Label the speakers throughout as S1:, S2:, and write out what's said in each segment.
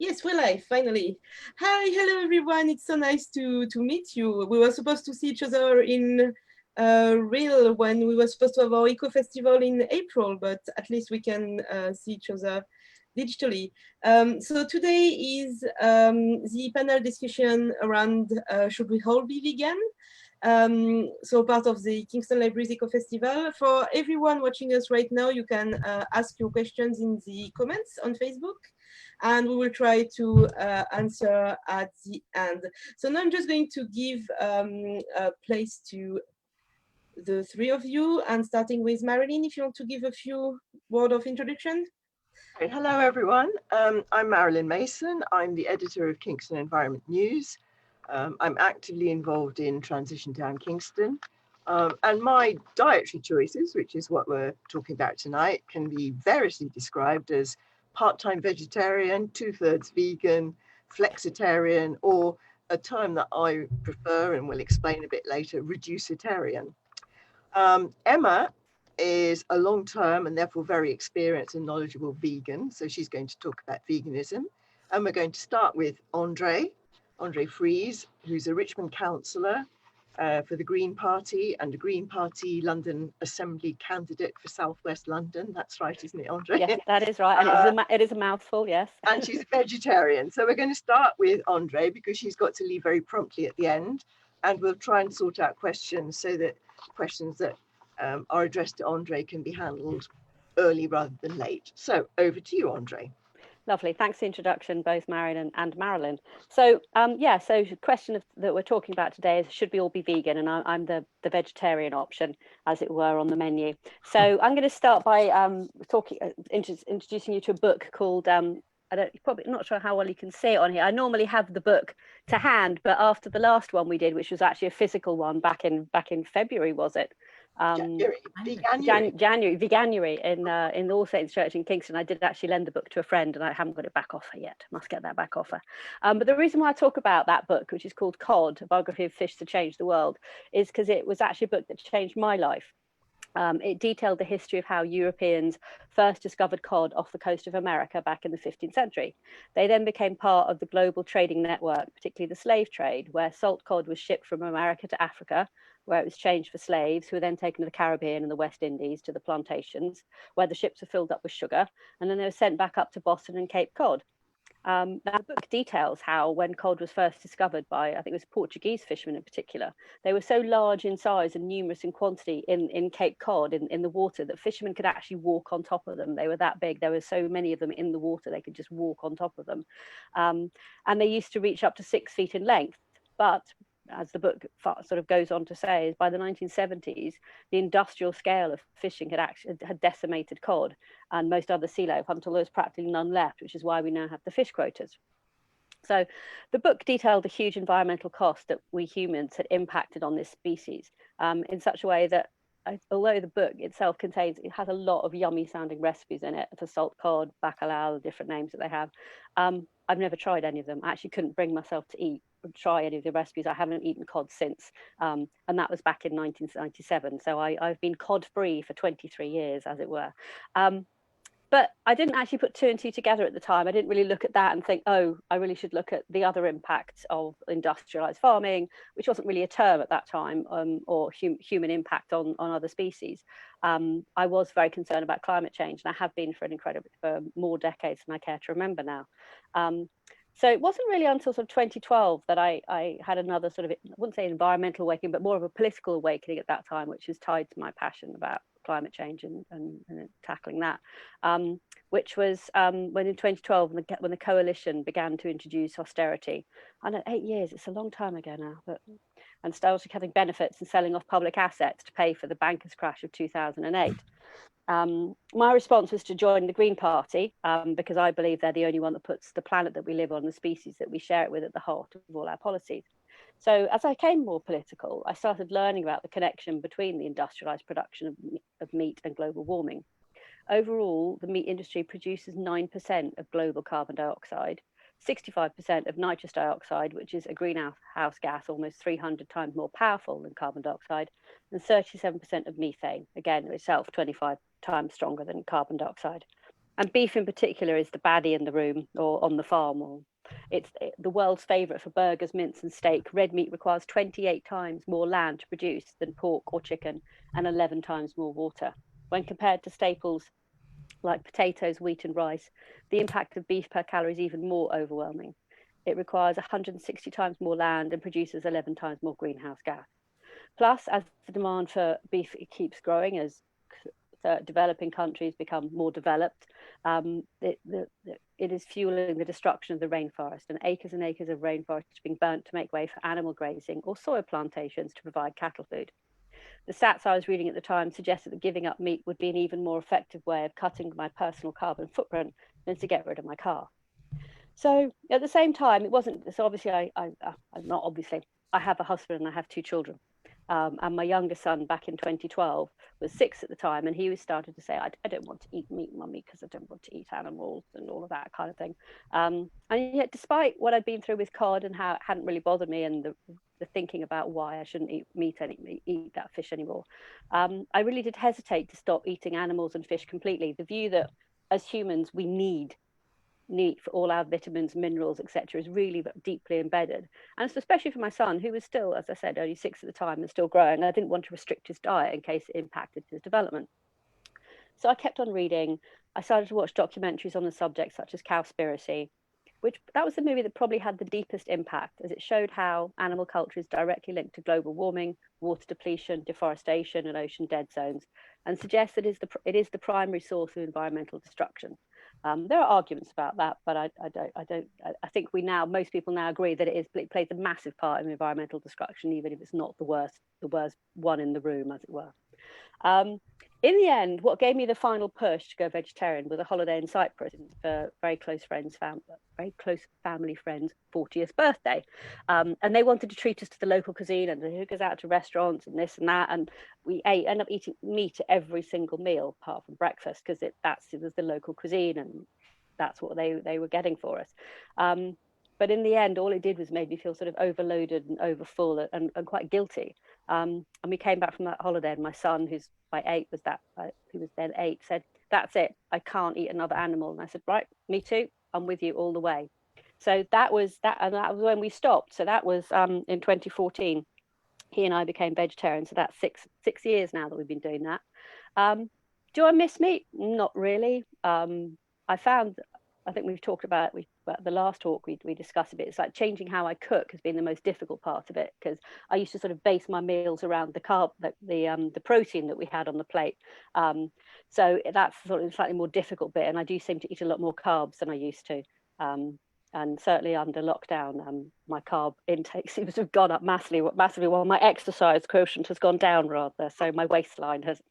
S1: Yes, we're live, finally. Hi, hello everyone. It's so nice to meet you. We were supposed to see each other in real when we were supposed to have our eco festival in April, but at least we can see each other digitally. So today is the panel discussion around should we all be vegan? So part of the Kingston Libraries Eco Festival. For everyone watching us right now, you can ask your questions in the comments on Facebook, and we will try to answer at the end. So now I'm just going to give a place to the three of you, and starting with Marilyn, if you want to give a few words of introduction.
S2: Right. Hello, everyone. I'm Marilyn Mason. I'm the editor of Kingston Environment News. I'm actively involved in Transition Town Kingston. And my dietary choices, which is what we're talking about tonight, can be variously described as part-time vegetarian, 2/3 vegan, flexitarian, or a term that I prefer and will explain a bit later, reducitarian. Emma is a long-term and therefore very experienced and knowledgeable vegan. So she's going to talk about veganism. And we're going to start with Andree Frieze, who's a Richmond councillor for the Green Party and a Green Party London Assembly candidate for South West London. That's right, isn't it, Andree?
S3: Yes, that is right. And it is a mouthful, yes.
S2: And she's a vegetarian. So we're going to start with Andree because she's got to leave very promptly at the end. And we'll try and sort out questions so that questions that are addressed to Andree can be handled early rather than late. So over to you, Andree.
S3: Lovely. Thanks for the introduction, both Marilyn and Marilyn. So so the question that we're talking about today is, should we all be vegan? And I'm the vegetarian option, as it were, on the menu. So I'm going to start by introducing you to a book called probably not sure how well you can see it on here. I normally have the book to hand, but after the last one we did, which was actually a physical one back in February, was it?
S2: January
S3: in All Saints Church in Kingston. I did actually lend the book to a friend, and I haven't got it back off her yet. Must get that back off her. But the reason why I talk about that book, which is called Cod, a biography of fish to change the world, is because it was actually a book that changed my life. It detailed the history of how Europeans first discovered cod off the coast of America back in the 15th century. They then became part of the global trading network, particularly the slave trade, where salt cod was shipped from America to Africa, where it was changed for slaves, who were then taken to the Caribbean and the West Indies to the plantations, where the ships were filled up with sugar, and then they were sent back up to Boston and Cape Cod. Now, the book details how, when cod was first discovered by, I think it was Portuguese fishermen in particular, they were so large in size and numerous in quantity in Cape Cod, in the water, that fishermen could actually walk on top of them. They were that big. There were so many of them in the water, they could just walk on top of them. And they used to reach up to 6 feet in length. But as the book sort of goes on to say, is by the 1970s, the industrial scale of fishing had decimated cod and most other sea life until there was practically none left, which is why we now have the fish quotas. So the book detailed the huge environmental cost that we humans had impacted on this species in such a way that, although the book itself it has a lot of yummy sounding recipes in it for salt cod, bacalao, the different names that they have. I've never tried any of them. I actually couldn't bring myself to try any of the recipes. I haven't eaten cod since, and that was back in 1997. So I've been cod free for 23 years, as it were. But I didn't actually put two and two together at the time. I didn't really look at that and think, oh, I really should look at the other impacts of industrialized farming, which wasn't really a term at that time, or human impact on other species. I was very concerned about climate change, and I have been for more decades than I care to remember now. So it wasn't really until sort of 2012 that I had another sort of, I wouldn't say environmental awakening, but more of a political awakening at that time, which was tied to my passion about climate change and tackling that, which was when in 2012, when the coalition began to introduce austerity. I know 8 years, it's a long time ago now, and started cutting benefits and selling off public assets to pay for the bankers' crash of 2008. My response was to join the Green Party because I believe they're the only one that puts the planet that we live on, the species that we share it with, at the heart of all our policies. So as I became more political, I started learning about the connection between the industrialized production of meat and global warming. Overall, the meat industry produces 9% of global carbon dioxide, 65% of nitrous dioxide, which is a greenhouse gas almost 300 times more powerful than carbon dioxide, and 37% of methane, again, itself 25 times stronger than carbon dioxide. And beef in particular is the baddie in the room or on the farm. Or it's the world's favourite for burgers, mince and steak. Red meat requires 28 times more land to produce than pork or chicken and 11 times more water. When compared to staples like potatoes, wheat and rice, the impact of beef per calorie is even more overwhelming. It requires 160 times more land and produces 11 times more greenhouse gas. Plus, as the demand for beef keeps growing, as developing countries become more developed, it is fueling the destruction of the rainforest, and acres of rainforest are being burnt to make way for animal grazing or soy plantations to provide cattle food. The stats I was reading at the time suggested that giving up meat would be an even more effective way of cutting my personal carbon footprint than to get rid of my car. So at the same time, it wasn't, so obviously I have a husband and I have 2 children. And my younger son back in 2012 was 6 at the time, and he started to say, I don't want to eat meat, mummy, because I don't want to eat animals and all of that kind of thing. And yet, despite what I'd been through with cod and how it hadn't really bothered me, and the thinking about why I shouldn't eat that fish anymore, I really did hesitate to stop eating animals and fish completely. The view that as humans we need for all our vitamins, minerals, etc., is really deeply embedded. And especially for my son, who was still, as I said, only 6 at the time and still growing, I didn't want to restrict his diet in case it impacted his development. So I kept on reading. I started to watch documentaries on the subject, such as Cowspiracy, that was the movie that probably had the deepest impact, as it showed how animal culture is directly linked to global warming, water depletion, deforestation, and ocean dead zones, and suggests that it is the primary source of environmental destruction. There are arguments about that, but I think most people now agree that it plays a massive part in environmental destruction, even if it's not the worst one in the room, as it were. In the end, what gave me the final push to go vegetarian was a holiday in Cyprus for very close family friends' 40th birthday. And they wanted to treat us to the local cuisine, and they took us out to restaurants and this and that. And we ended up eating meat at every single meal, apart from breakfast, because it was the local cuisine, and that's what they were getting for us. But in the end, all it did was made me feel sort of overloaded and overfull and quite guilty. And we came back from that holiday, and my son, who's by 8, he was then 8, said, "That's it, I can't eat another animal." And I said, "Right, me too, I'm with you all the way." So that was when we stopped. So that was in 2014. He and I became vegetarians. So that's six years now that we've been doing that. Do I miss meat? Not really. I think we've talked about the last talk we discussed a bit. It's like changing how I cook has been the most difficult part of it, because I used to sort of base my meals around the protein that we had on the plate. So that's sort of slightly more difficult bit, and I do seem to eat a lot more carbs than I used to. And certainly under lockdown, my carb intake seems to have gone up massively, while my exercise quotient has gone down rather. So my waistline has,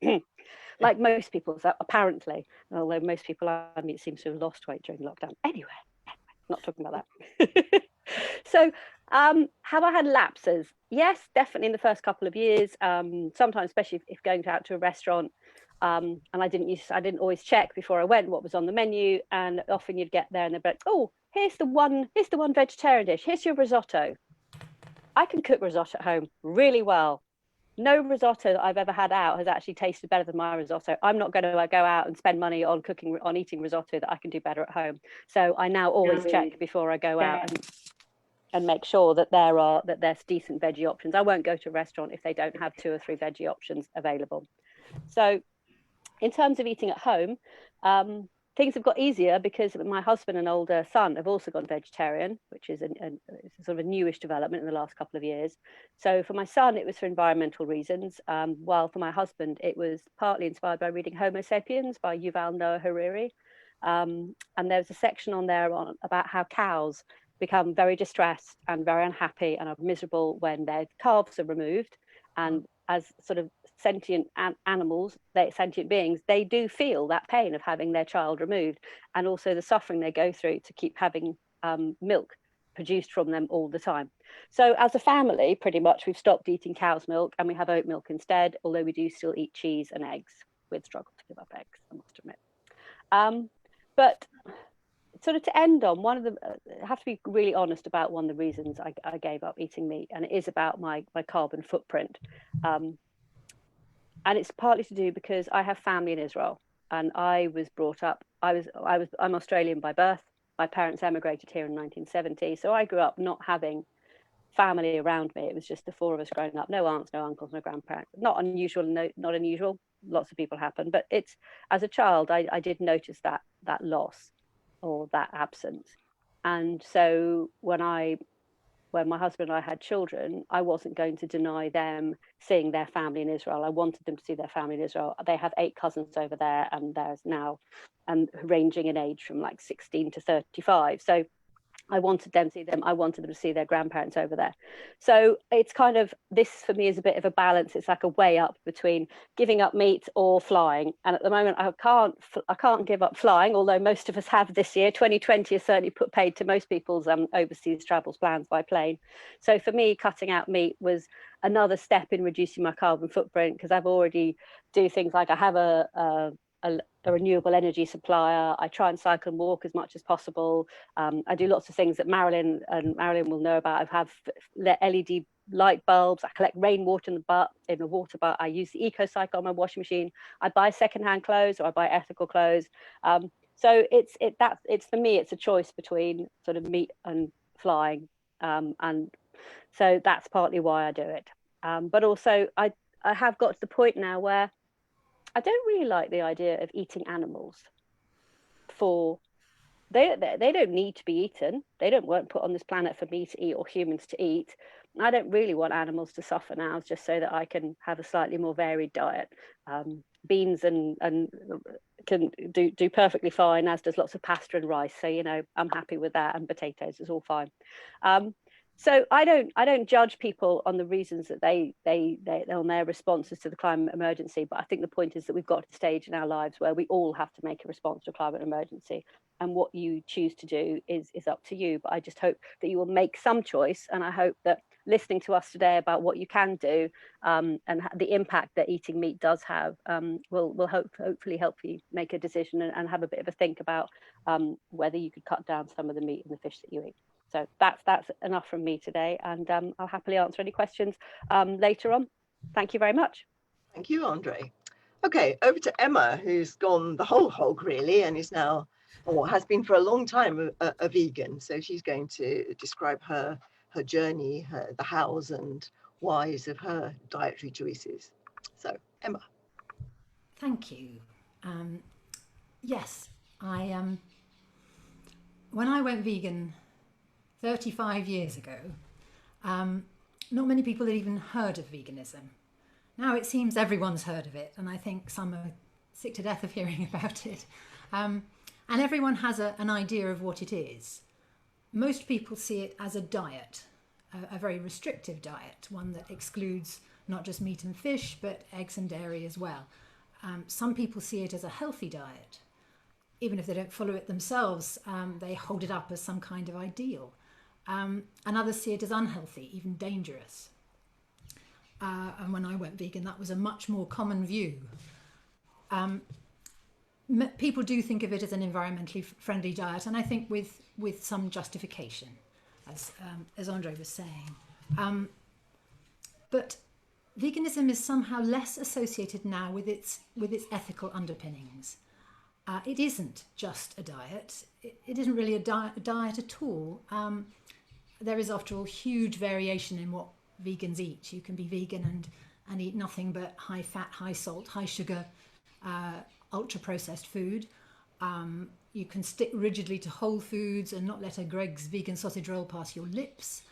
S3: like most people, apparently, although most people I meet seem to have lost weight during lockdown. Anyway, not talking about that. So have I had lapses? Yes, definitely in the first couple of years. Sometimes, especially if going out to a restaurant, and I didn't always check before I went what was on the menu, and often you'd get there and they'd be like, "Oh, here's the one vegetarian dish. Here's your risotto." I can cook risotto at home really well. No risotto that I've ever had out has actually tasted better than my risotto. I'm not going to go out and spend money on eating risotto that I can do better at home. So I now always check before I go out and make sure that there's decent veggie options. I won't go to a restaurant if they don't have 2 or 3 veggie options available. So in terms of eating at home, things have got easier because my husband and older son have also gone vegetarian, which is it's a sort of a newish development in the last couple of years. So for my son, it was for environmental reasons, while for my husband, it was partly inspired by reading Homo Sapiens by Yuval Noah Harari. And there's a section on there about how cows become very distressed and very unhappy and are miserable when their calves are removed. And as sort of sentient animals, sentient beings, they do feel that pain of having their child removed, and also the suffering they go through to keep having milk produced from them all the time. So as a family, pretty much we've stopped eating cow's milk and we have oat milk instead, although we do still eat cheese and eggs. We'd struggle to give up eggs, I must admit. But sort of to end on, I have to be really honest about one of the reasons I gave up eating meat, and it is about my carbon footprint. And it's partly to do because I have family in Israel. and I was brought up. I'm Australian by birth. My parents emigrated here in 1970, so I grew up not having family around me. It was just the four of us growing up. No aunts, no uncles, no grandparents. Not unusual. No, not unusual. Lots of people happen, but it's as a child, I did notice that loss or that absence, and so when my husband and I had children, I wasn't going to deny them seeing their family in Israel. I wanted them to see their family in Israel. They have 8 cousins over there, and there's now, and ranging in age from like 16 to 35. So I wanted them to see them. I wanted them to see their grandparents over there. So it's kind of, this for me is a bit of a balance. It's like a way up between giving up meat or flying. And at the moment, I can't give up flying, although most of us have this year. 2020 has certainly put paid to most people's overseas travels plans by plane. So for me, cutting out meat was another step in reducing my carbon footprint, because I've already do things like I have a renewable energy supplier. I try and cycle and walk as much as possible. I do lots of things that Marilyn will know about. I have LED light bulbs. I collect rainwater in the water butt. I use the eco cycle on my washing machine. I buy secondhand clothes, or I buy ethical clothes. So it's for me, it's a choice between sort of meat and flying, and so that's partly why I do it. But also I have got to the point now where I don't really like the idea of eating animals. They don't need to be eaten. Weren't put on this planet for me to eat or humans to eat. I don't really want animals to suffer now, just so that I can have a slightly more varied diet. Beans and can do perfectly fine, as does lots of pasta and rice. So I'm happy with that, and potatoes is all fine. So I don't judge people on the reasons that they on their responses to the climate emergency, but I think the point is that we've got to a stage in our lives where we all have to make a response to a climate emergency, and what you choose to do is up to you. But I just hope that you will make some choice, and I hope that listening to us today about what you can do, and the impact that eating meat does have, will hopefully help you make a decision and have a bit of a think about whether you could cut down some of the meat and the fish that you eat. So that's enough from me today, and I'll happily answer any questions later on. Thank you very much.
S2: Thank you, Andree. Okay, over to Emma, who's gone the whole hog really, and is now, or has been for a long time, a vegan. So she's going to describe her journey, the hows and whys of her dietary choices. So Emma.
S4: Thank you. Yes, when I went vegan 35 years ago, not many people had even heard of veganism. Now it seems everyone's heard of it, and I think some are sick to death of hearing about it. And everyone has an idea of what it is. Most people see it as a diet, a very restrictive diet, one that excludes not just meat and fish, but eggs and dairy as well. Some people see it as a healthy diet. Even if they don't follow it themselves, they hold it up as some kind of ideal. And others see it as unhealthy, even dangerous. And when I went vegan, that was a much more common view. People do think of it as an environmentally friendly diet, and I think with some justification, as Andree was saying. But veganism is somehow less associated now with its ethical underpinnings. It isn't just a diet. It isn't really a diet at all. There is, after all, huge variation in what vegans eat. You can be vegan and eat nothing but high fat, high salt, high sugar, ultra processed food. You can stick rigidly to whole foods and not let a Greg's vegan sausage roll pass your lips.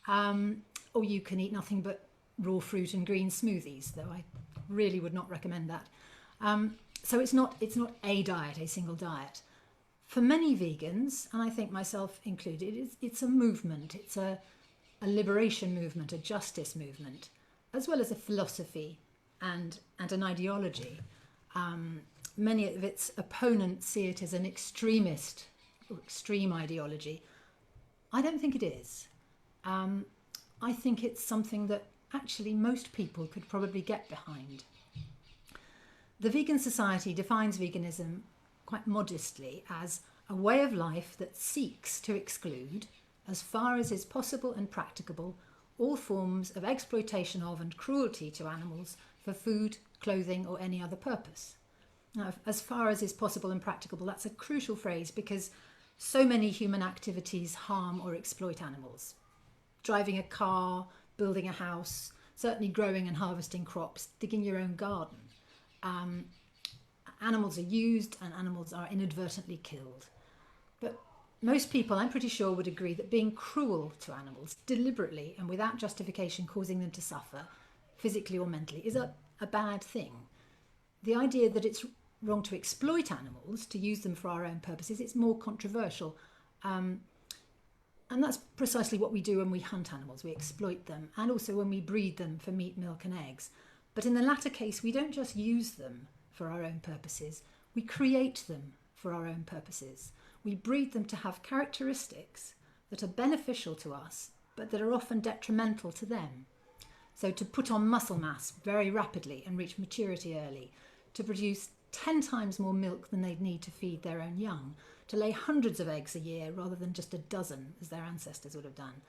S4: Or you can eat nothing but raw fruit and green smoothies, though I really would not recommend that. So it's not a diet, a single diet. For many vegans, and I think myself included, it's a movement. It's a liberation movement, a justice movement, as well as a philosophy and an ideology. Many of its opponents see it as an extremist or extreme ideology. I don't think it is. I think it's something that actually most people could probably get behind. The Vegan Society defines veganism quite modestly as a way of life that seeks to exclude, as far as is possible and practicable, all forms of exploitation of and cruelty to animals for food, clothing, or any other purpose. Now, as far as is possible and practicable, that's a crucial phrase because so many human activities harm or exploit animals. Driving a car, building a house, certainly growing and harvesting crops, digging your own garden. Animals are used and animals are inadvertently killed. But most people, I'm pretty sure, would agree that being cruel to animals, deliberately and without justification causing them to suffer, physically or mentally, is a bad thing. The idea that it's wrong to exploit animals, to use them for our own purposes, it's more controversial. And that's precisely what we do when we hunt animals. We exploit them, and also when we breed them for meat, milk and eggs. But in the latter case, we don't just use them for our own purposes, we create them for our own purposes. We breed them to have characteristics that are beneficial to us, but that are often detrimental to them. So to put on muscle mass very rapidly and reach maturity early, to produce 10 times more milk than they'd need to feed their own young, to lay hundreds of eggs a year rather than just a dozen as their ancestors would have done.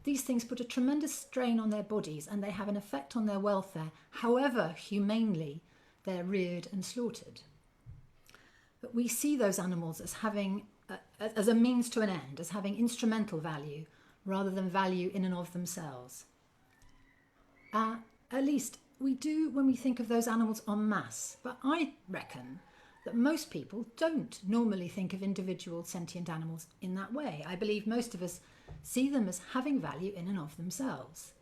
S4: These things put a tremendous strain on their bodies and they have an effect on their welfare, however humanely they're reared and slaughtered. But we see those animals as having, as a means to an end, as having instrumental value rather than value in and of themselves. At least we do when we think of those animals en masse, but I reckon that most people don't normally think of individual sentient animals in that way. I believe most of us see them as having value in and of themselves.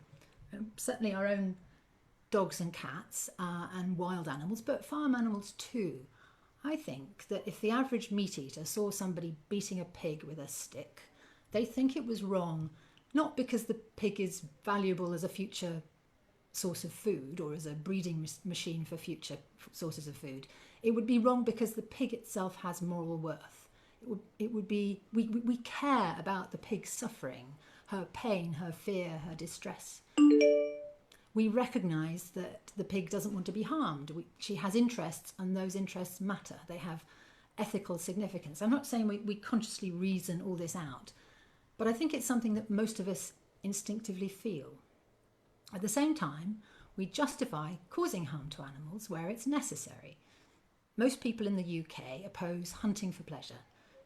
S4: Certainly our own dogs and cats and wild animals, but farm animals too. I think that if the average meat eater saw somebody beating a pig with a stick, they think it was wrong, not because the pig is valuable as a future source of food or as a breeding machine for future sources of food. It would be wrong because the pig itself has moral worth. It would be, we care about the pig's suffering, her pain, her fear, her distress. We recognise that the pig doesn't want to be harmed. She has interests and those interests matter. They have ethical significance. I'm not saying we consciously reason all this out, but I think it's something that most of us instinctively feel. At the same time, we justify causing harm to animals where it's necessary. Most people in the UK oppose hunting for pleasure.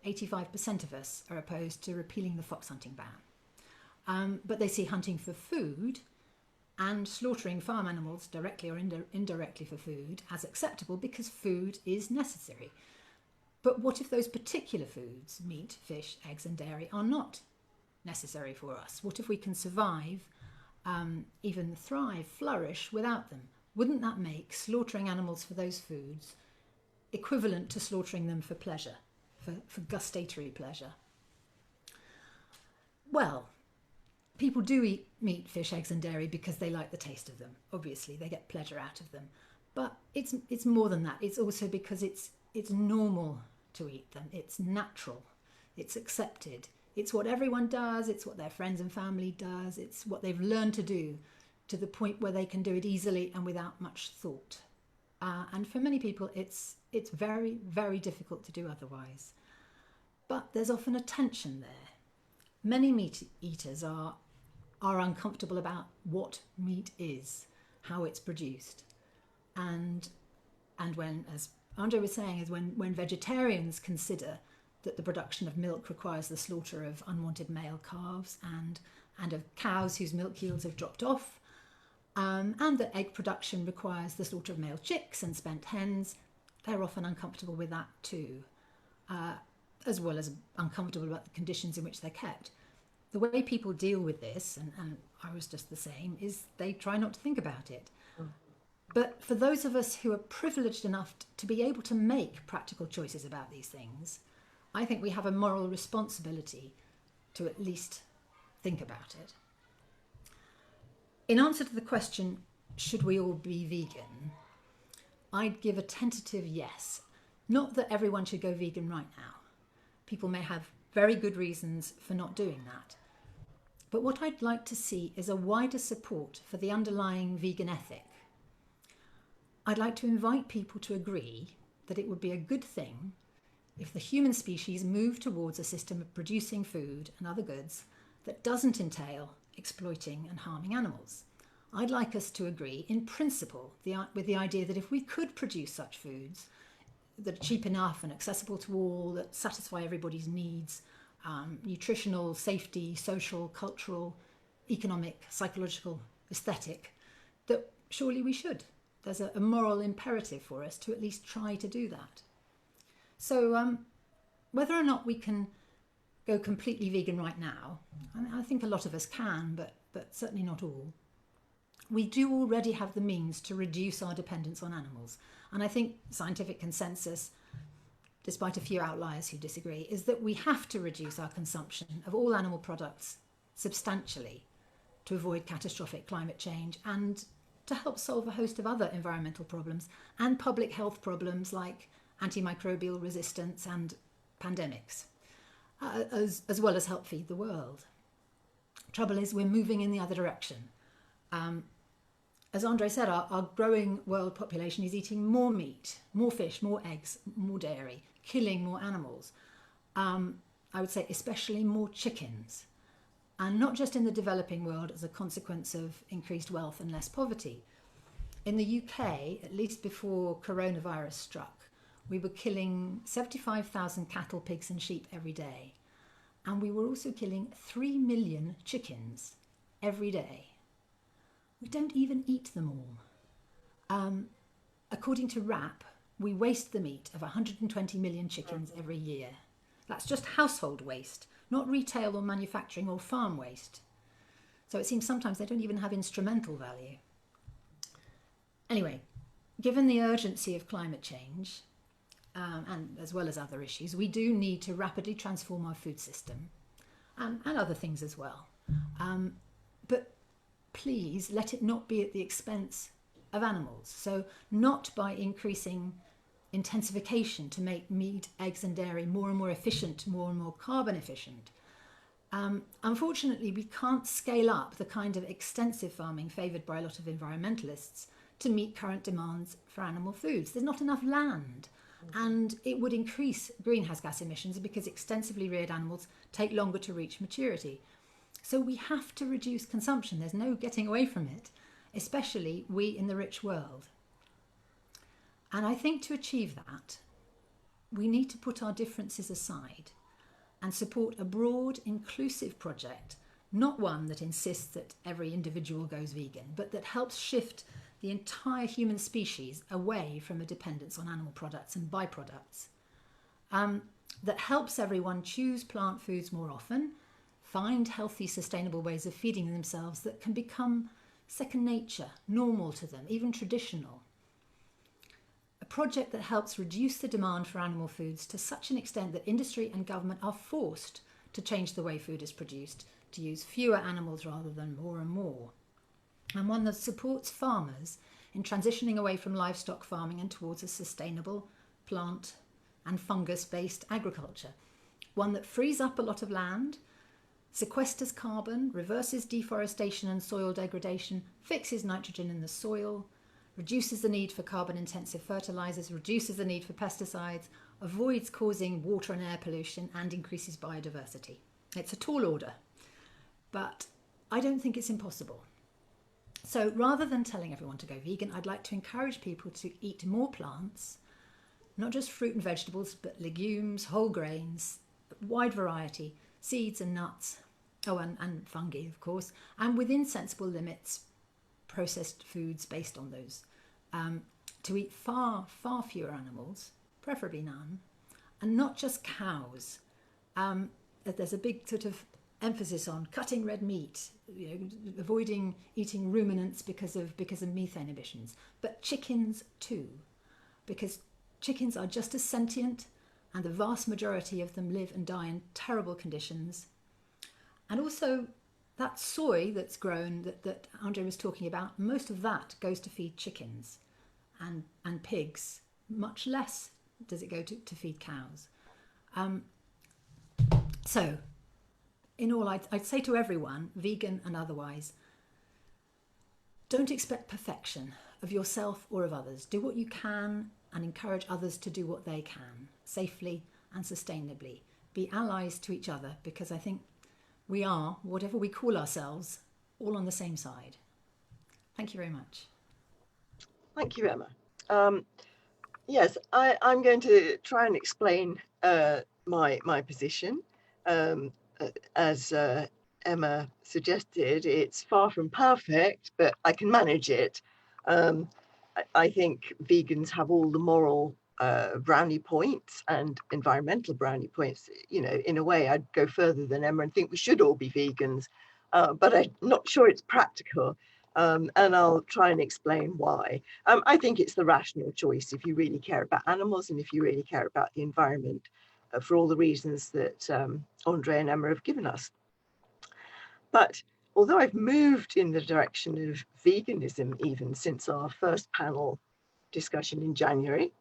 S4: 85% of us are opposed to repealing the fox hunting ban. But they see hunting for food and slaughtering farm animals directly or indirectly for food as acceptable because food is necessary. But what if those particular foods, meat, fish, eggs and dairy, are not necessary for us? What if we can survive, even thrive, flourish without them? Wouldn't that make slaughtering animals for those foods equivalent to slaughtering them for pleasure, for gustatory pleasure? Well, people do eat meat, fish, eggs and dairy because they like the taste of them. Obviously, they get pleasure out of them. But it's more than that. It's also because it's normal to eat them. It's natural. It's accepted. It's what everyone does. It's what their friends and family does. It's what they've learned to do to the point where they can do it easily and without much thought. And for many people, it's very, very difficult to do otherwise. But there's often a tension there. Many meat eaters are uncomfortable about what meat is, how it's produced. And when, as Andree was saying, is when vegetarians consider that the production of milk requires the slaughter of unwanted male calves and of cows whose milk yields have dropped off, and that egg production requires the slaughter of male chicks and spent hens, they're often uncomfortable with that too, as well as uncomfortable about the conditions in which they're kept. The way people deal with this, and I was just the same, is they try not to think about it. But for those of us who are privileged enough to be able to make practical choices about these things, I think we have a moral responsibility to at least think about it. In answer to the question, should we all be vegan? I'd give a tentative yes. Not that everyone should go vegan right now. People may have very good reasons for not doing that. But what I'd like to see is a wider support for the underlying vegan ethic. I'd like to invite people to agree that it would be a good thing if the human species moved towards a system of producing food and other goods that doesn't entail exploiting and harming animals. I'd like us to agree in principle with the idea that if we could produce such foods that are cheap enough and accessible to all, that satisfy everybody's needs, nutritional, safety, social, cultural, economic, psychological, aesthetic, that surely we should. There's a moral imperative for us to at least try to do that. So whether or not we can go completely vegan right now, I think a lot of us can, but certainly not all. We do already have the means to reduce our dependence on animals. And I think scientific consensus, despite a few outliers who disagree, is that we have to reduce our consumption of all animal products substantially to avoid catastrophic climate change and to help solve a host of other environmental problems and public health problems like antimicrobial resistance and pandemics, as well as help feed the world. Trouble is, we're moving in the other direction. As Andree said, our growing world population is eating more meat, more fish, more eggs, more dairy, killing more animals. I would say especially more chickens. And not just in the developing world as a consequence of increased wealth and less poverty. In the UK, at least before coronavirus struck, we were killing 75,000 cattle, pigs and sheep every day. And we were also killing 3 million chickens every day. We don't even eat them all. According to WRAP, we waste the meat of 120 million chickens every year. That's just household waste, not retail or manufacturing or farm waste. So it seems sometimes they don't even have instrumental value. Anyway, given the urgency of climate change, and as well as other issues, we do need to rapidly transform our food system and other things as well. But please let it not be at the expense of animals. So not by increasing intensification to make meat, eggs and dairy more and more efficient, more and more carbon efficient. Unfortunately, we can't scale up the kind of extensive farming favoured by a lot of environmentalists to meet current demands for animal foods. There's not enough land, and it would increase greenhouse gas emissions because extensively reared animals take longer to reach maturity. So we have to reduce consumption. There's no getting away from it, especially we in the rich world. And I think to achieve that, we need to put our differences aside and support a broad, inclusive project, not one that insists that every individual goes vegan, but that helps shift the entire human species away from a dependence on animal products and byproducts, that helps everyone choose plant foods more often, find healthy, sustainable ways of feeding themselves that can become second nature, normal to them, even traditional. A project that helps reduce the demand for animal foods to such an extent that industry and government are forced to change the way food is produced, to use fewer animals rather than more and more. And one that supports farmers in transitioning away from livestock farming and towards a sustainable plant and fungus-based agriculture. One that frees up a lot of land, sequesters carbon, reverses deforestation and soil degradation, fixes nitrogen in the soil, reduces the need for carbon-intensive fertilizers, reduces the need for pesticides, avoids causing water and air pollution, and increases biodiversity. It's a tall order, but I don't think it's impossible. So rather than telling everyone to go vegan, I'd like to encourage people to eat more plants, not just fruit and vegetables, but legumes, whole grains, wide variety, seeds and nuts, and fungi, of course, and within sensible limits, processed foods based on those, to eat far, far fewer animals, preferably none, and not just cows. There's a big sort of emphasis on cutting red meat, avoiding eating ruminants because of methane emissions, but chickens too, because chickens are just as sentient, and the vast majority of them live and die in terrible conditions. And also, that soy that's grown that Andree was talking about, most of that goes to feed chickens and pigs. Much less does it go to feed cows. So, in all, I'd say to everyone, vegan and otherwise, don't expect perfection of yourself or of others. Do what you can and encourage others to do what they can, safely and sustainably. Be allies to each other, because I think we are, whatever we call ourselves, all on the same side. Thank you very much.
S2: Thank you, Emma. Yes, I'm going to try and explain my position. Um, as Emma suggested, it's far from perfect, but I can manage it. Um, I think vegans have all the moral brownie points and environmental brownie points. You know, in a way, I'd go further than Emma and think we should all be vegans, but I'm not sure it's practical. And I'll try and explain why. I think it's the rational choice if you really care about animals and if you really care about the environment, for all the reasons that Andree and Emma have given us. But although I've moved in the direction of veganism even since our first panel discussion in January,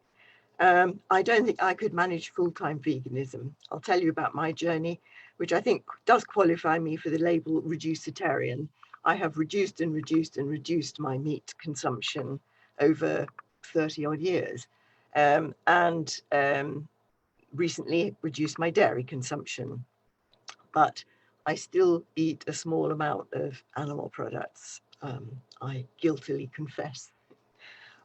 S2: I don't think I could manage full-time veganism. I'll tell you about my journey, which I think does qualify me for the label reducitarian. I have reduced and reduced and reduced my meat consumption over 30 odd years, and recently reduced my dairy consumption. But I still eat a small amount of animal products. I guiltily confess.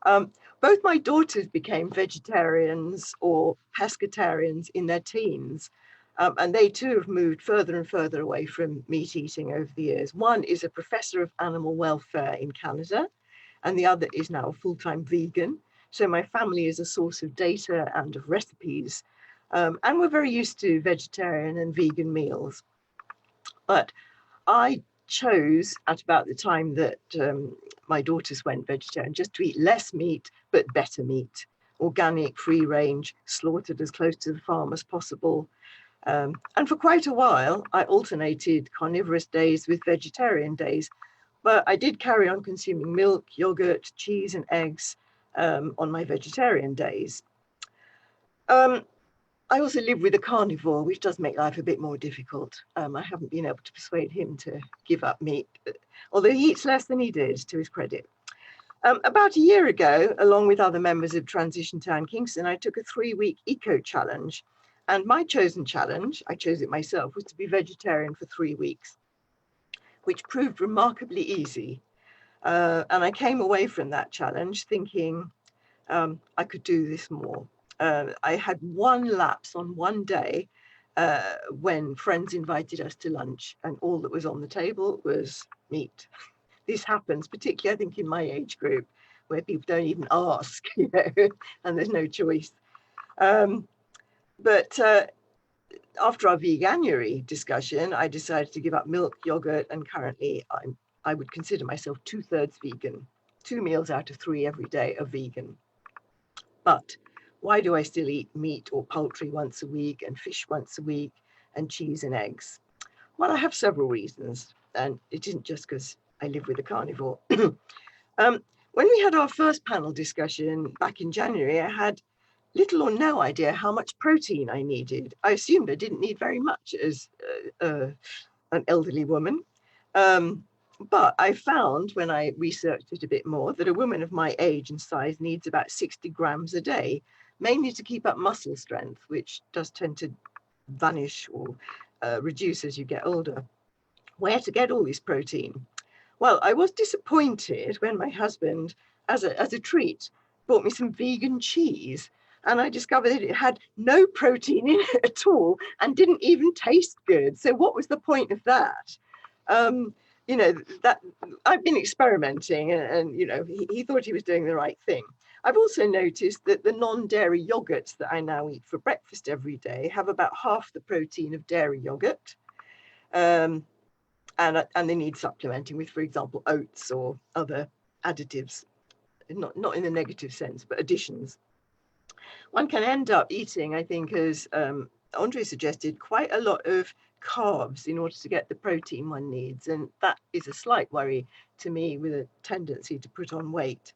S2: Both my daughters became vegetarians or pescatarians in their teens. And they too have moved further and further away from meat eating over the years. One is a professor of animal welfare in Canada, and the other is now a full-time vegan. So my family is a source of data and of recipes. And we're very used to vegetarian and vegan meals. But I chose at about the time that my daughters went vegetarian just to eat less meat, but better meat, organic, free range, slaughtered as close to the farm as possible. And for quite a while, I alternated carnivorous days with vegetarian days, but I did carry on consuming milk, yogurt, cheese, and eggs on my vegetarian days. I also live with a carnivore, which does make life a bit more difficult. I haven't been able to persuade him to give up meat, although he eats less than he did, to his credit. About a year ago, along with other members of Transition Town Kingston, I took a 3-week eco challenge. And my chosen challenge, I chose it myself, was to be vegetarian for 3 weeks, which proved remarkably easy. And I came away from that challenge thinking I could do this more. I had one lapse on one day when friends invited us to lunch, and all that was on the table was meat. This happens, particularly, I think, in my age group, where people don't even ask, you know, and there's no choice. But after our veganuary discussion, I decided to give up milk, yogurt, and currently I would consider myself 2/3 vegan. 2 meals out of 3 every day are vegan. But why do I still eat meat or poultry once a week and fish once a week and cheese and eggs? Well, I have several reasons, and it isn't just because I live with a carnivore. When we had our first panel discussion back in January, I had little or no idea how much protein I needed. I assumed I didn't need very much as an elderly woman. But I found when I researched it a bit more that a woman of my age and size needs about 60 grams a day, mainly to keep up muscle strength, which does tend to vanish or reduce as you get older. Where to get all this protein? Well, I was disappointed when my husband, as a treat, bought me some vegan cheese. And I discovered that it had no protein in it at all and didn't even taste good. So what was the point of that? You know, that I've been experimenting and you know, he thought he was doing the right thing. I've also noticed that the non-dairy yogurts that I now eat for breakfast every day have about half the protein of dairy yogurt. And they need supplementing with, for example, oats or other additives, not in a negative sense, but additions. One can end up eating, I think, as Andree suggested, quite a lot of carbs in order to get the protein one needs. And that is a slight worry to me, with a tendency to put on weight.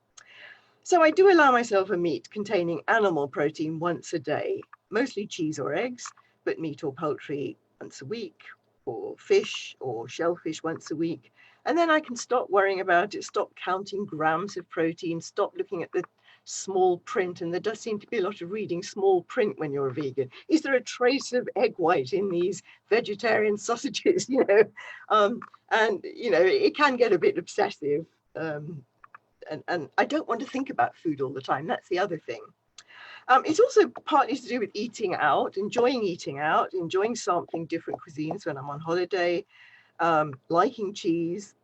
S2: So I do allow myself a meat containing animal protein once a day, mostly cheese or eggs, but meat or poultry once a week, or fish or shellfish once a week. And then I can stop worrying about it, stop counting grams of protein, stop looking at the small print. And there does seem to be a lot of reading small print when you're a vegan. Is there a trace of egg white in these vegetarian sausages? You know, and you know, it can get a bit obsessive. And I don't want to think about food all the time. That's the other thing. It's also partly to do with eating out, enjoying sampling different cuisines when I'm on holiday, liking cheese,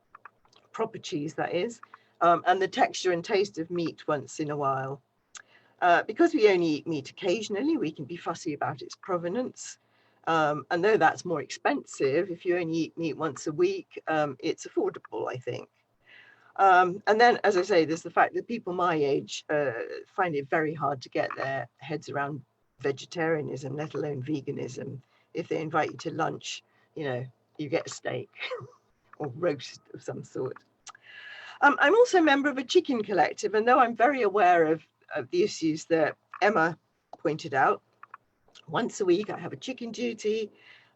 S2: proper cheese that is, and the texture and taste of meat once in a while. Because we only eat meat occasionally, we can be fussy about its provenance. And though that's more expensive, if you only eat meat once a week, it's affordable, I think. And then, as I say, there's the fact that people my age find it very hard to get their heads around vegetarianism, let alone veganism. If they invite you to lunch, you get a steak or roast of some sort. I'm also a member of a chicken collective, and though I'm very aware of the issues that Emma pointed out, once a week I have a chicken duty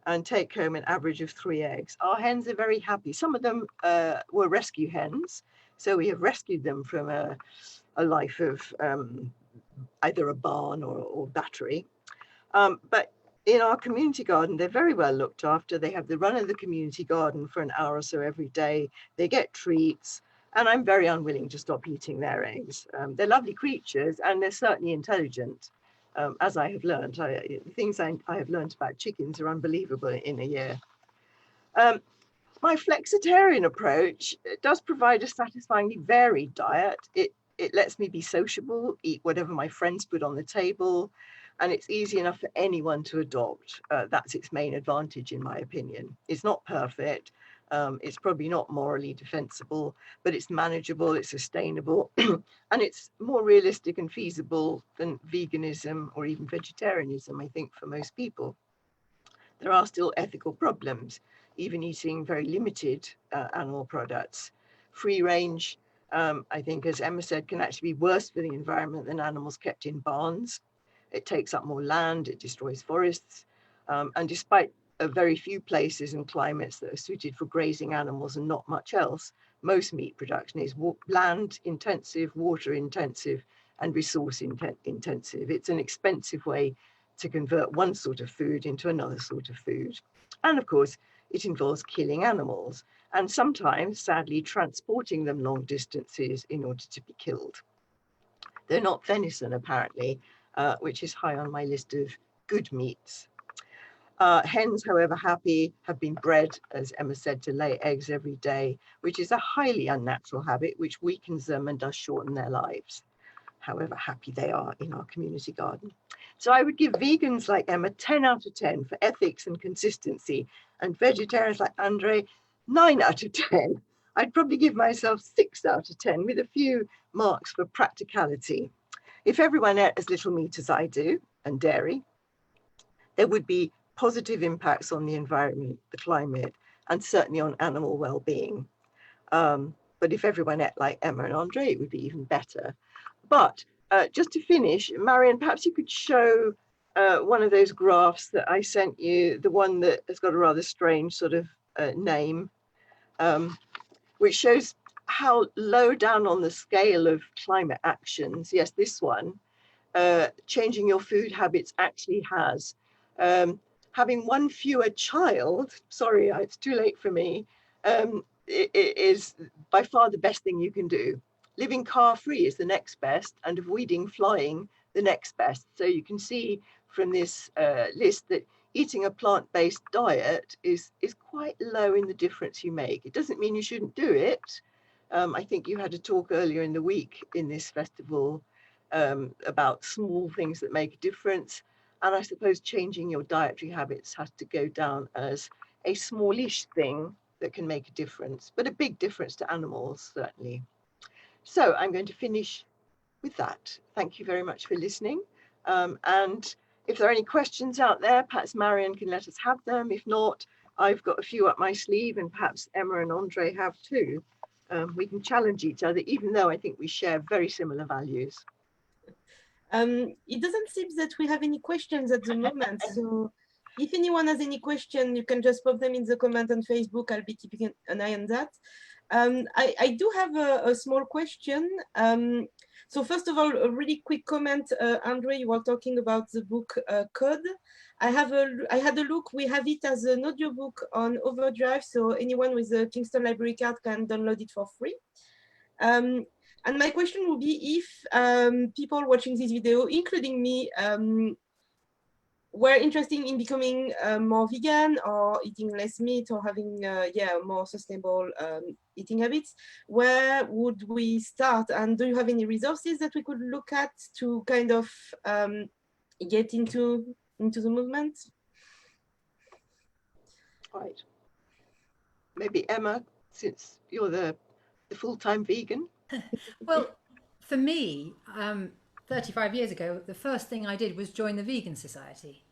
S2: and take home an average of 3 eggs. Our hens are very happy. Some of them were rescue hens, so we have rescued them from a life of either a barn or battery. But in our community garden, they're very well looked after. They have the run of the community garden for an hour or so every day. They get treats, and I'm very unwilling to stop eating their eggs. They're lovely creatures, and they're certainly intelligent, as I have learned. The things I have learned about chickens are unbelievable in a year. My flexitarian approach does provide a satisfyingly varied diet. It lets me be sociable, eat whatever my friends put on the table, and it's easy enough for anyone to adopt. That's its main advantage, in my opinion. It's not perfect. It's probably not morally defensible, but it's manageable, it's sustainable, and it's more realistic and feasible than veganism or even vegetarianism, I think, for most people. There are still ethical problems, even eating very limited animal products. Free range, I think, as Emma said, can actually be worse for the environment than animals kept in barns. It takes up more land, it destroys forests, and despite very few places and climates that are suited for grazing animals and not much else, most meat production is land intensive, water intensive, and resource intensive. It's an expensive way to convert one sort of food into another sort of food. And of course, it involves killing animals and sometimes, sadly, transporting them long distances in order to be killed. They're not venison, apparently, which is high on my list of good meats. Hens, however happy, have been bred, as Emma said, to lay eggs every day, which is a highly unnatural habit which weakens them and does shorten their lives, however happy they are in our community garden. So I would give vegans like Emma 10 out of 10 for ethics and consistency, and vegetarians like Andree 9 out of 10. I'd probably give myself 6 out of 10 with a few marks for practicality. If everyone ate as little meat as I do, and dairy, there would be positive impacts on the environment, the climate, and certainly on animal well-being. But if everyone ate like Emma and Andree, it would be even better. But just to finish, Marion, perhaps you could show one of those graphs that I sent you, the one that has got a rather strange sort of name, which shows how low down on the scale of climate actions, yes, this one, changing your food habits actually has. Having one fewer child, sorry, it's too late for me, it is by far the best thing you can do. Living car-free is the next best, and avoiding flying the next best. So you can see from this list that eating a plant-based diet is quite low in the difference you make. It doesn't mean you shouldn't do it. I think you had a talk earlier in the week in this festival about small things that make a difference. And I suppose changing your dietary habits has to go down as a smallish thing that can make a difference, but a big difference to animals, certainly. So I'm going to finish with that. Thank you very much for listening. And if there are any questions out there, perhaps Marion can let us have them. If not, I've got a few up my sleeve, and perhaps Emma and Andree have too. We can challenge each other, even though I think we share very similar values.
S1: It doesn't seem that we have any questions at the moment. So if anyone has any question, you can just pop them in the comment on Facebook. I'll be keeping an eye on that. I do have a small question. So first of all, a really quick comment. Andree, you were talking about the book Code. I had a look. We have it as an audiobook on Overdrive, so anyone with a Kingston library card can download it for free. And my question would be if people watching this video, including me, were interested in becoming more vegan or eating less meat or having more sustainable eating habits, where would we start? And do you have any resources that we could look at to kind of get into the movement?
S2: Right. Maybe Emma, since you're the full-time vegan.
S4: Well, for me, 35 years ago, the first thing I did was join the Vegan Society.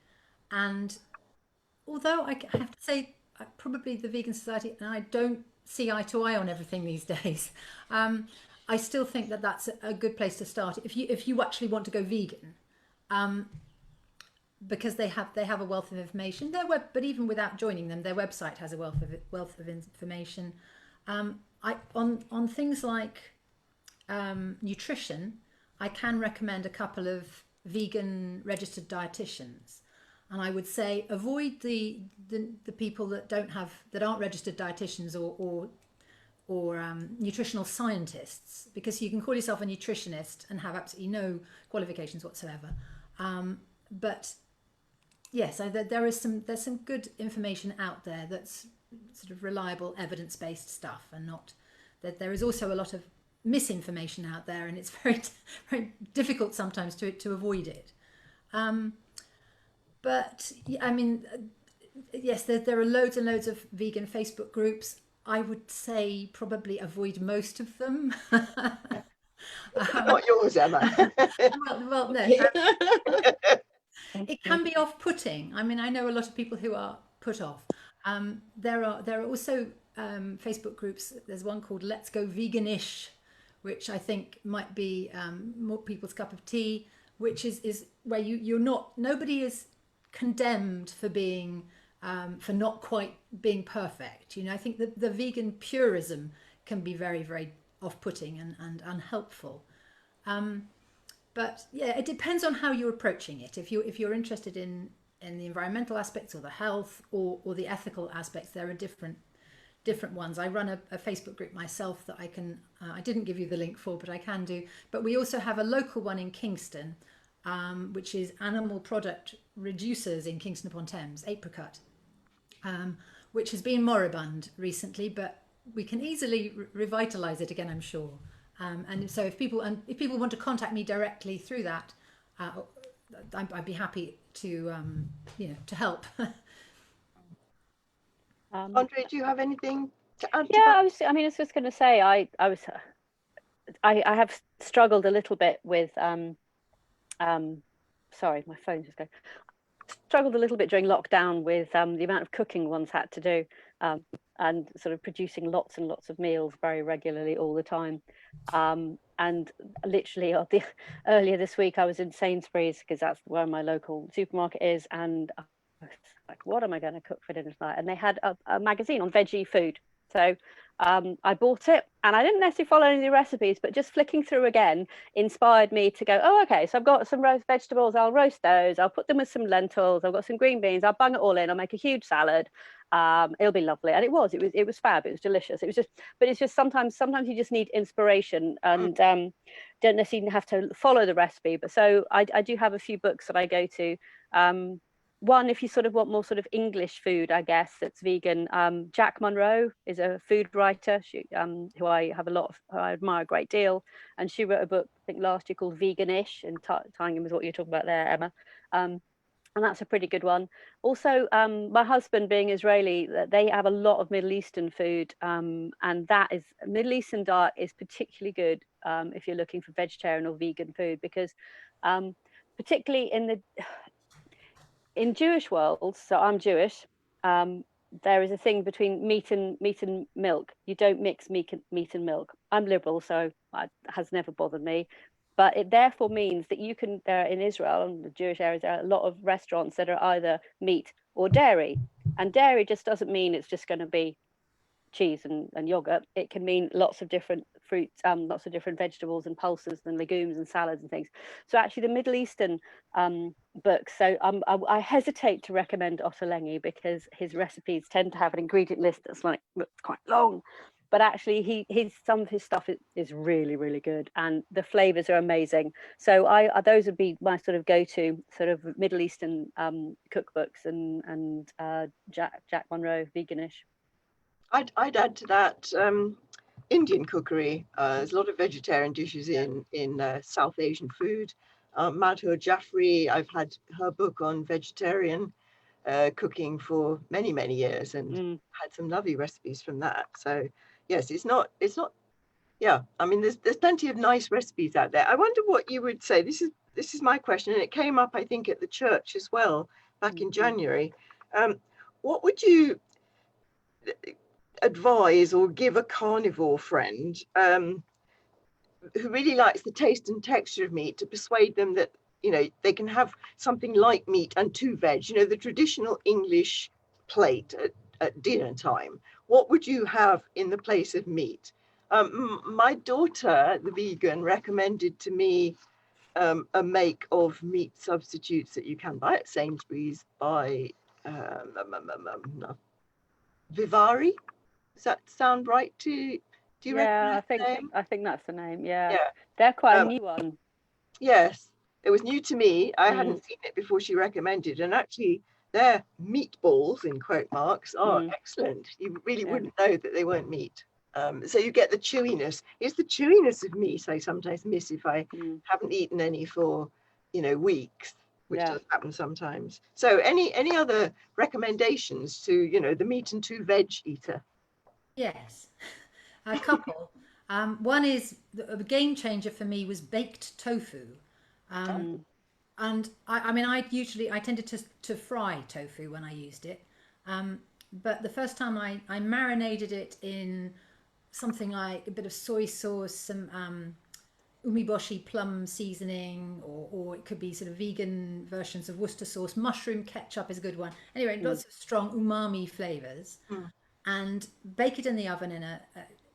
S4: And although I have to say, probably the Vegan Society, and I don't see eye to eye on everything these days, I still think that that's a good place to start if you actually want to go vegan, because they have a wealth of information. But even without joining them, their website has a wealth of information. On things like nutrition, I can recommend a couple of vegan registered dietitians. And I would say avoid the people that aren't registered dietitians or nutritional scientists, because you can call yourself a nutritionist and have absolutely no qualifications whatsoever. But yes, there's some good information out there that's sort of reliable, evidence-based stuff, and not that there is also a lot of misinformation out there, and it's very very difficult sometimes to avoid it. But I mean, yes, there are loads and loads of vegan Facebook groups. I would say probably avoid most of them.
S2: Not yours, Emma.
S4: well, no. It can be off-putting. I mean, I know a lot of people who are put off. There are also Facebook groups. There's one called Let's Go Veganish, which I think might be more people's cup of tea, which is where you're not, nobody is condemned for being for not quite being perfect. You know, I think that the vegan purism can be very, very off-putting and unhelpful. But yeah, it depends on how you're approaching it. If you're interested in the environmental aspects or the health or the ethical aspects, there are different ones. I run a Facebook group myself that I didn't give you the link for, but I can do. But we also have a local one in Kingston, which is Animal Product Reducers in Kingston upon Thames, Apricot, which has been moribund recently, but we can easily revitalise it again, I'm sure. And so if people want to contact me directly through that, I'd be happy to to help.
S2: Andree, do you have anything to add?
S3: Yeah, I was just going to say I have struggled a little bit with sorry, my phone just going. Struggled a little bit during lockdown with the amount of cooking one's had to do, and sort of producing lots and lots of meals very regularly all the time. And literally earlier this week I was in Sainsbury's, because that's where my local supermarket is, and I was like, what am I going to cook for dinner tonight? And they had a magazine on veggie food. So I bought it, and I didn't necessarily follow any of the recipes, but just flicking through again inspired me to go, oh, okay, so I've got some roast vegetables, I'll roast those, I'll put them with some lentils, I've got some green beans, I'll bung it all in, I'll make a huge salad. It'll be lovely. And it was fab, it was delicious. But it's just sometimes you just need inspiration, and don't necessarily have to follow the recipe. But so I do have a few books that I go to. One, if you sort of want more sort of English food, I guess, that's vegan. Jack Monroe is a food writer, who I admire a great deal. And she wrote a book, I think last year, called Veganish, and tying in with what you're talking about there, Emma. And that's a pretty good one. Also, my husband being Israeli, they have a lot of Middle Eastern food. And Middle Eastern diet is particularly good if you're looking for vegetarian or vegan food, because particularly in Jewish worlds, so I'm Jewish, there is a thing between meat and milk. You don't mix meat and milk. I'm liberal, so it has never bothered me. But it therefore means that you can, in Israel and the Jewish areas, there are a lot of restaurants that are either meat or dairy. And dairy just doesn't mean it's just going to be cheese and yogurt. It can mean lots of different fruits, lots of different vegetables and pulses and legumes and salads and things. So actually the Middle Eastern books, so I hesitate to recommend Ottolenghi, because his recipes tend to have an ingredient list that's quite long. but actually some of his stuff is really, really good, and the flavors are amazing. So those would be my sort of go-to sort of Middle Eastern cookbooks, and Jack Monroe, veganish.
S2: I'd add to that Indian cookery. There's a lot of vegetarian dishes in South Asian food. Madhur Jaffrey, I've had her book on vegetarian cooking for many, many years, and had some lovely recipes from that. So yes, it's not yeah, I mean, there's plenty of nice recipes out there. I wonder what you would say. This is my question, and it came up, I think, at the church as well back in January. What would you advise or give a carnivore friend who really likes the taste and texture of meat, to persuade them that, you know, they can have something like meat and 2 veg, you know, the traditional English plate at dinner time? What would you have in the place of meat? My daughter, the vegan, recommended to me a make of meat substitutes that you can buy at Sainsbury's by Vivari. Does that sound right to you?
S3: Yeah, I think that's the name. Yeah. They're quite a new one.
S2: Yes, it was new to me. I hadn't seen it before she recommended, and actually their meatballs, in quote marks, are excellent. You really wouldn't know that they weren't meat. So you get the chewiness. It's the chewiness of meat I sometimes miss if I haven't eaten any for, you know, weeks, which does happen sometimes. So any other recommendations to, you know, the meat and 2 veg eater?
S4: Yes, a couple. One is a game changer for me was baked tofu. And I mean, I tended to fry tofu when I used it. But the first time I marinated it in something like a bit of soy sauce, some umeboshi plum seasoning, or it could be sort of vegan versions of Worcester sauce. Mushroom ketchup is a good one. Anyway, lots of strong umami flavors. And bake it in the oven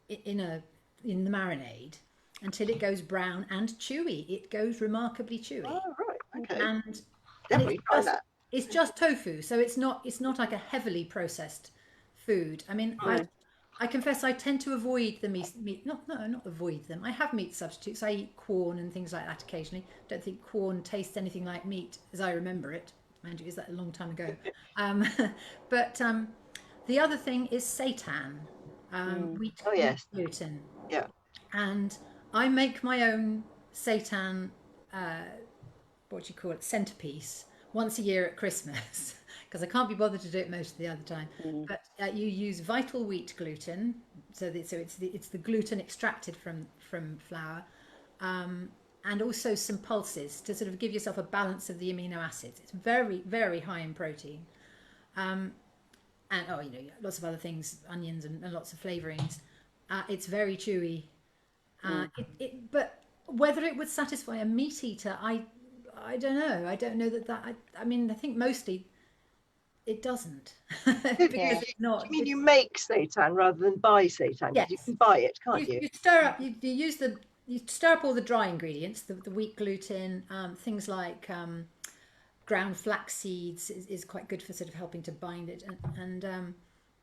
S4: in the marinade until it goes brown and chewy. It goes remarkably chewy.
S2: Oh, right, okay.
S4: And
S2: definitely try that.
S4: It's just tofu, so it's not like a heavily processed food. I mean, I confess I tend to avoid the meat. Not avoid them. I have meat substitutes. I eat corn and things like that occasionally. Don't think corn tastes anything like meat as I remember it. Mind you, is that a long time ago? But the other thing is seitan, wheat gluten.
S2: Yeah.
S4: And I make my own seitan, what do you call it, centerpiece once a year at Christmas, because I can't be bothered to do it most of the other time. But you use vital wheat gluten, so it's the gluten extracted from flour, and also some pulses to sort of give yourself a balance of the amino acids. It's very, very high in protein. And you know, lots of other things, onions and lots of flavorings. It's very chewy. But whether it would satisfy a meat eater, I don't know. I don't know that. I mean, I think mostly it doesn't. Because it's not.
S2: You mean you make seitan rather than buy seitan?
S4: Yes.
S2: You can buy it, can't you?
S4: You stir up. You stir up all the dry ingredients, the wheat gluten, things like ground flax seeds is quite good for sort of helping to bind it, and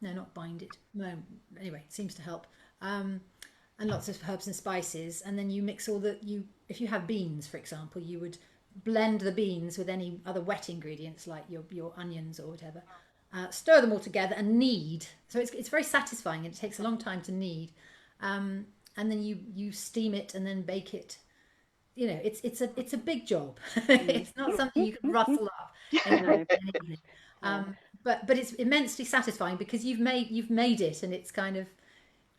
S4: no, not bind it. No, anyway, it seems to help. And lots of herbs and spices, and then you mix if you have beans, for example, you would blend the beans with any other wet ingredients like your onions or whatever. Stir them all together and knead. So it's very satisfying, and it takes a long time to knead. And then you steam it and then bake it. You know, it's a big job. It's not something you can rustle up in an evening. But it's immensely satisfying because you've made it, and it's kind of,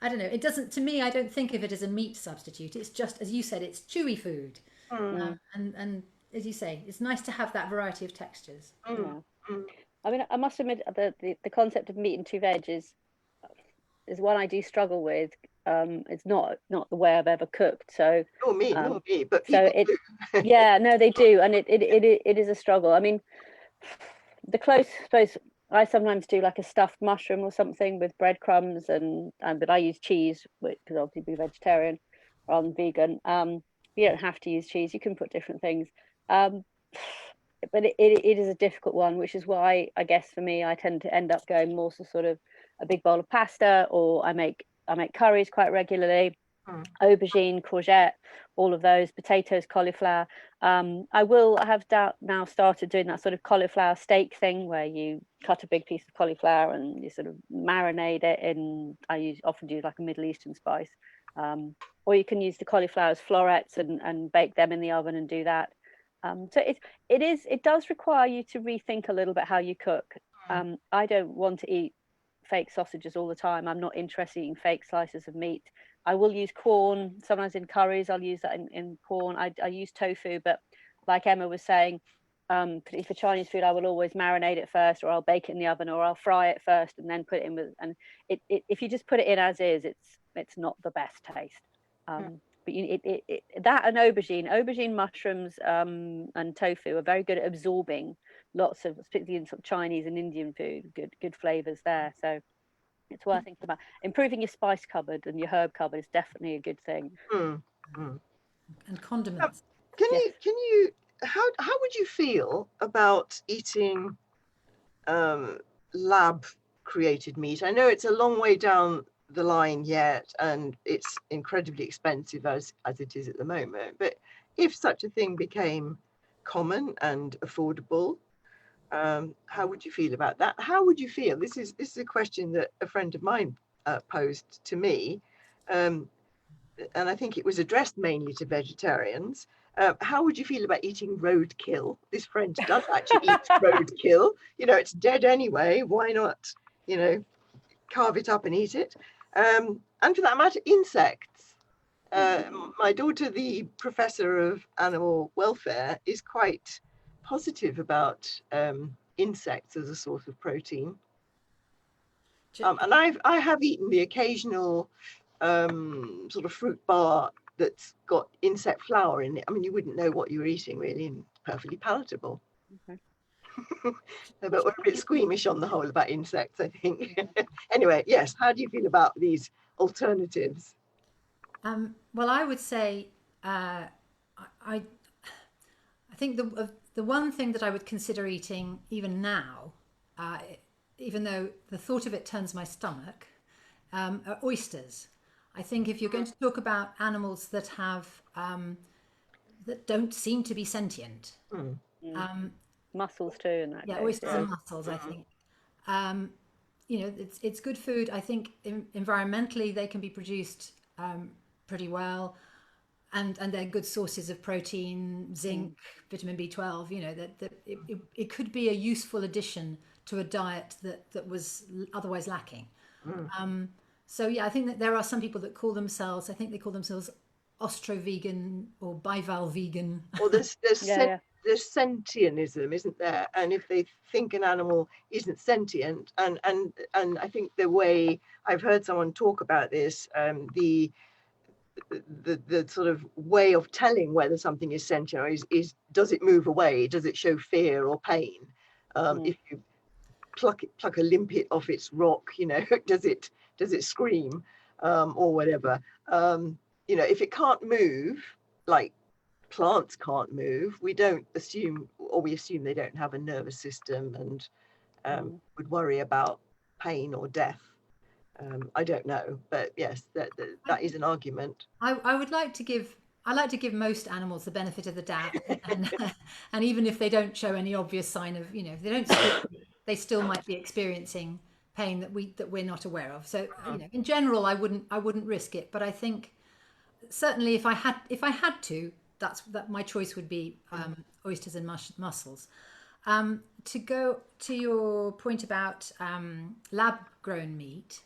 S4: I don't know. It doesn't, to me, I don't think of it as a meat substitute. It's just, as you said, it's chewy food, and as you say, it's nice to have that variety of textures.
S3: I mean, I must admit the concept of meat and 2 veg is one I do struggle with. It's not the way I've ever cooked. So
S2: nor me, but
S3: so it, yeah, no, they do, and it is a struggle. I mean, the close, I suppose, I sometimes do like a stuffed mushroom or something with breadcrumbs, but I use cheese because obviously be vegetarian rather than vegan. You don't have to use cheese; you can put different things. But it is a difficult one, which is why I guess for me I tend to end up going more to sort of a big bowl of pasta, or I make I make curries quite regularly. Aubergine, courgette, all of those, potatoes, cauliflower. I have now started doing that sort of cauliflower steak thing where you cut a big piece of cauliflower and you sort of marinate it in, often use like a Middle Eastern spice. Or you can use the cauliflower as florets and bake them in the oven and do that. So it does require you to rethink a little bit how you cook. I don't want to eat fake sausages all the time. I'm not interested in fake slices of meat. I will use corn, sometimes in curries, I'll use that in corn. I use tofu, but like Emma was saying, for Chinese food, I will always marinate it first, or I'll bake it in the oven, or I'll fry it first and then put it in with, and if you just put it in as is, it's not the best taste. But that and aubergine mushrooms and tofu are very good at absorbing lots of, particularly in sort of Chinese and Indian food, good flavors there. So it's worth thinking about. Improving your spice cupboard and your herb cupboard is definitely a good thing.
S4: And condiments.
S2: Can you how would you feel about eating lab created meat? I know it's a long way down the line yet, and it's incredibly expensive as it is at the moment, but if such a thing became common and affordable, how would you feel about that? How would you feel? This is a question that a friend of mine posed to me, and I think it was addressed mainly to vegetarians. How would you feel about eating roadkill? This friend does actually eat roadkill. You know, it's dead anyway. Why not, carve it up and eat it? And for that matter, insects. My daughter, the professor of animal welfare, is quite positive about insects as a source of protein. And I have eaten the occasional sort of fruit bar that's got insect flour in it. I mean, you wouldn't know what you were eating really, and perfectly palatable. Okay. But we're a bit squeamish on the whole about insects, I think. Anyway, yes, how do you feel about these alternatives?
S4: Well, I would say I think the one thing that I would consider eating even now, even though the thought of it turns my stomach, are oysters. I think if you're going to talk about animals that have that don't seem to be sentient,
S3: mussels too, in that case.
S4: Oysters and mussels, I think. It's good food. I think environmentally they can be produced pretty well, and they're good sources of protein, zinc, vitamin B12. That it could be a useful addition to a diet that was otherwise lacking. So I think that there are some people that call themselves, ostro-vegan or bivalve vegan.
S2: Well, there's sentientism, isn't there? And if they think an animal isn't sentient, and I think the way I've heard someone talk about this, the sort of way of telling whether something is sentient is does it move away? Does it show fear or pain? If you pluck a limpet off its rock, does it scream, or whatever? If it can't move, like plants can't move, we assume they don't have a nervous system and would worry about pain or death. I don't know, but yes, that is an argument.
S4: I like to give most animals the benefit of the doubt, and even if they don't show any obvious sign of, if they don't speak, they still might be experiencing pain that we're not aware of. So in general, I wouldn't risk it, but I think certainly if I had to, that my choice would be oysters and mussels. To go to your point about lab grown meat,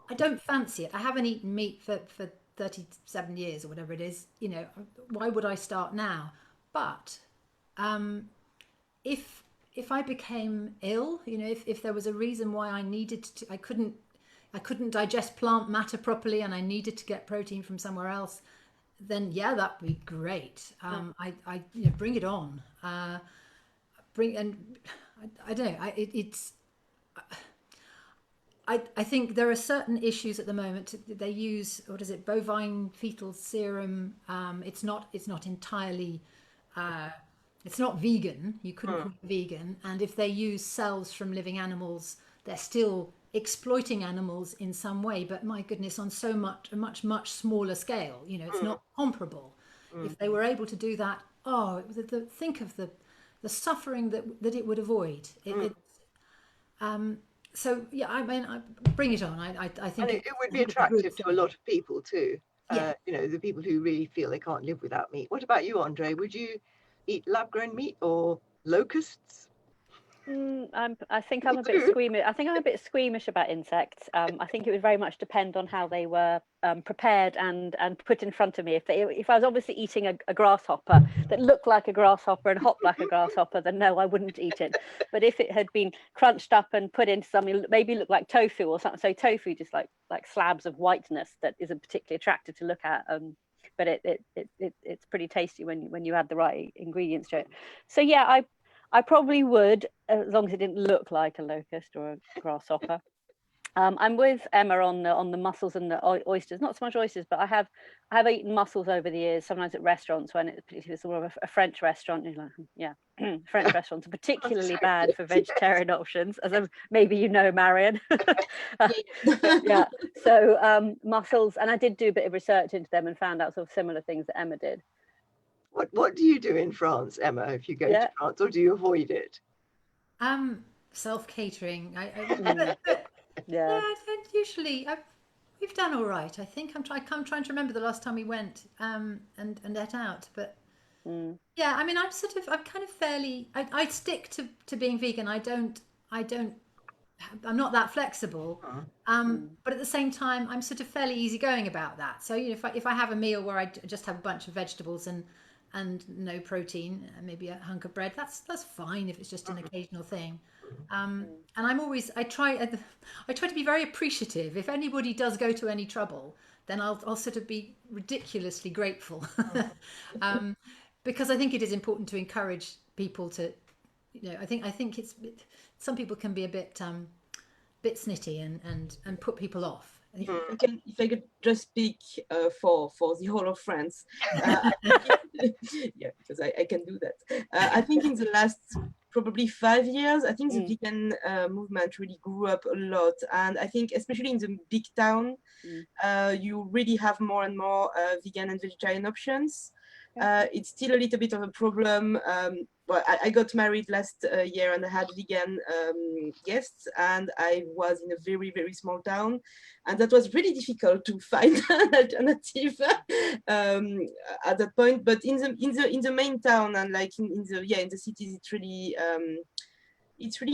S4: I don't fancy it. I haven't eaten meat for 37 years or whatever it is. Why would I start now? But if I became ill, if there was a reason why I needed to, I couldn't digest plant matter properly and I needed to get protein from somewhere else, then that'd be great. I bring it on. I don't know. I think there are certain issues at the moment. They use, bovine fetal serum. It's not entirely. It's not vegan. You couldn't call it vegan. And if they use cells from living animals, they're still exploiting animals in some way, but my goodness, on a much smaller scale. You know, it's not comparable. If they were able to do that, think of the suffering that it would avoid. So yeah, I mean, bring it on. I think
S2: it would be attractive to a lot of people too.
S4: Yeah.
S2: You know, the people who really feel they can't live without meat. What about you, Andree? Would you eat lab-grown meat or locusts?
S3: I think I'm a bit squeamish. I think I'm a bit squeamish about insects. I think it would very much depend on how they were prepared and put in front of me. If I was obviously eating a grasshopper that looked like a grasshopper and hopped like a grasshopper, then no, I wouldn't eat it. But if it had been crunched up and put into something, maybe looked like tofu or something. So tofu, just like slabs of whiteness that isn't particularly attractive to look at. But it's pretty tasty when you add the right ingredients to it. So yeah, I probably would, as long as it didn't look like a locust or a grasshopper. I'm with Emma on the mussels and the oysters. Not so much oysters, but I have eaten mussels over the years. Sometimes at restaurants when it's sort of a French restaurant. You're like, yeah, French restaurants are particularly bad for vegetarian options, as maybe you know, Marion. Yeah. So mussels, and I did do a bit of research into them and found out sort of similar things that Emma did.
S2: What do you do in France, Emma, if you go to France, or do you avoid it?
S4: Self-catering.
S3: Yeah.
S4: Usually we've done all right. I think I'm trying to remember the last time we went and ate out. But yeah, I mean, I'm kind of fairly. I stick to being vegan. I'm not that flexible. But at the same time, I'm sort of fairly easygoing about that. So you know, if I have a meal where I just have a bunch of vegetables and no protein, maybe a hunk of bread, that's fine if it's just an occasional thing. And I try to be very appreciative. If anybody does go to any trouble, then I'll sort of be ridiculously grateful. Because I think it is important to encourage people to, you know, I think some people can be a bit snitty and put people off.
S1: If I could just speak for the whole of France, yeah, because I can do that. I think in the last probably 5 years, I think the vegan movement really grew up a lot, and I think especially in the big town, you really have more and more vegan and vegetarian options. It's still a little bit of a problem. Well, I got married last year and I had vegan guests, and I was in a very, very small town, and that was really difficult to find an alternative at that point. But in the main town and like in the cities, it's really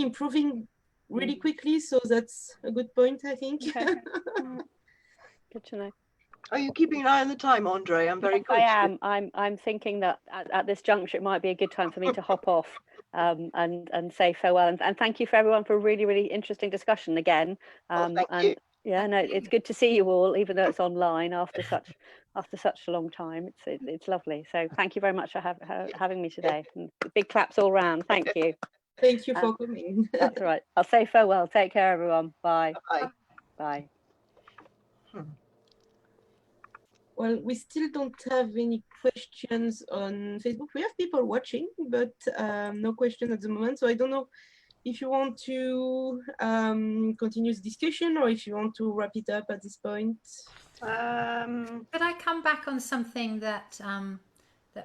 S1: improving really quickly. So that's a good point, I think.
S3: Okay. Good to know.
S2: Are you keeping an eye on the time, Andree? I'm very conscious.
S3: I am. I'm thinking that at this juncture it might be a good time for me to hop off and say farewell. And thank you for everyone for a really, really interesting discussion again.
S2: Thank you.
S3: Yeah, no, it's good to see you all, even though it's online after such a long time. It's lovely. So thank you very much for having me today. And big claps all round. Thank you.
S1: Thank you for coming.
S3: That's all right. I'll say farewell. Take care, everyone. Bye.
S2: Bye.
S3: Bye.
S1: Well, we still don't have any questions on Facebook. We have people watching, but no question at the moment. So I don't know if you want to continue the discussion or if you want to wrap it up at this point.
S4: Could I come back on something that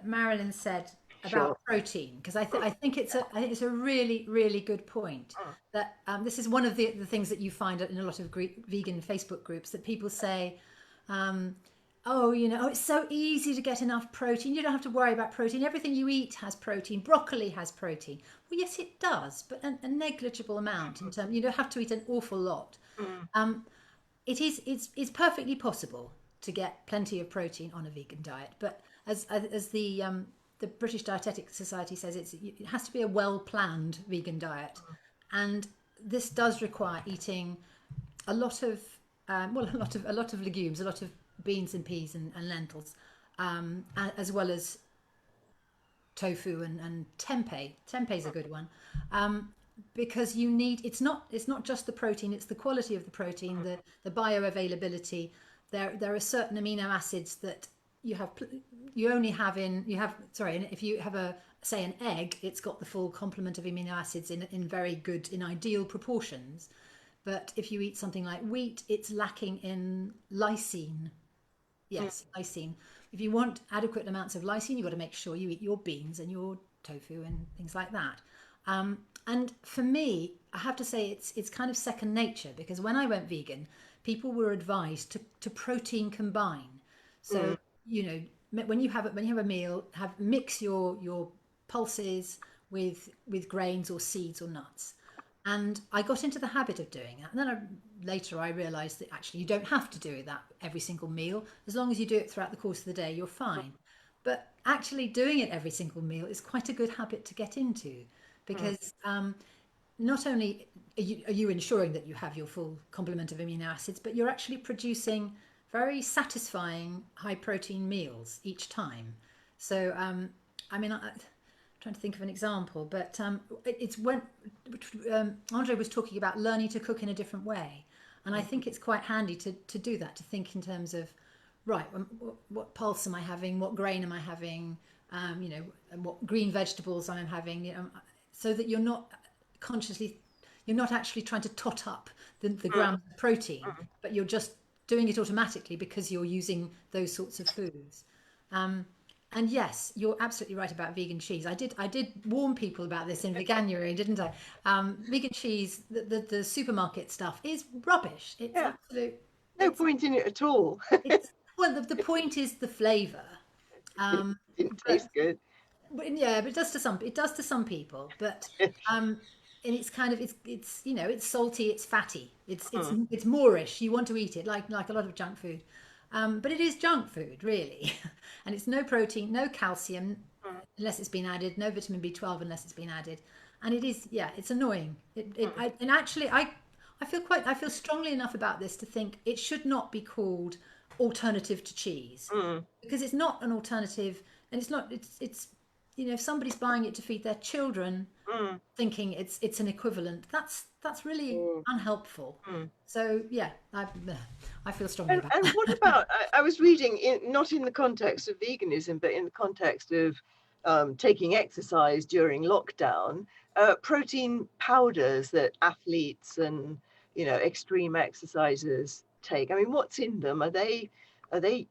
S4: Marilyn said about protein? Because I think it's a really, really good point. That this is one of the things that you find in a lot of vegan Facebook groups, that people say, oh, you know, it's so easy to get enough protein. You don't have to worry about protein. Everything you eat has protein. Broccoli has protein. Well, yes, it does, but a negligible amount. In terms, you don't have to eat an awful lot. It's perfectly possible to get plenty of protein on a vegan diet, but as the British Dietetic Society says, it has to be a well-planned vegan diet, and this does require eating a lot of legumes, a lot of beans and peas and lentils, as well as tofu and tempeh. Tempeh is a good one, because you need, it's not just the protein, it's the quality of the protein, the bioavailability. There are certain amino acids that if you have an egg, it's got the full complement of amino acids in very good, in ideal proportions. but if you eat something like wheat, it's lacking in lysine. Yes, lysine. If you want adequate amounts of lysine, you've got to make sure you eat your beans and your tofu and things like that. And for me, I have to say it's kind of second nature, because when I went vegan, people were advised to protein combine. So you know, when you have a meal, mix your pulses with grains or seeds or nuts. And I got into the habit of doing that. And then later I realised that actually you don't have to do that every single meal. As long as you do it throughout the course of the day, you're fine. But actually doing it every single meal is quite a good habit to get into, because not only are you ensuring that you have your full complement of amino acids, but you're actually producing very satisfying high protein meals each time. So, I mean, trying to think of an example, but it's when Andree was talking about learning to cook in a different way, and I think it's quite handy to do that, to think in terms of, right, what pulse am I having, what grain am I having, you know, and what green vegetables I'm having, you know, so that you're not actually trying to tot up the grams of protein, but you're just doing it automatically because you're using those sorts of foods. And yes, you're absolutely right about vegan cheese. I did warn people about this in Veganuary, didn't I? Vegan cheese, the supermarket stuff is rubbish. It's absolute.
S2: No point in it at all.
S4: Well, the point is the flavour.
S2: It tastes good.
S4: But yeah, but it does to some people. But and it's kind of it's you know, it's salty, it's fatty, it's moreish. You want to eat it like a lot of junk food. But it is junk food, really. And it's no protein, no calcium, unless it's been added, no vitamin B12 unless it's been added. And it is, yeah, it's annoying. And actually, I feel strongly enough about this to think it should not be called alternative to cheese, because it's not an alternative, and it's you know, if somebody's buying it to feed their children, thinking it's an equivalent, that's really unhelpful. So yeah, I feel strongly about that.
S2: And what about, I was reading, not in the context of veganism, but in the context of taking exercise during lockdown, protein powders that athletes and, you know, extreme exercisers take. I mean, what's in them? Are they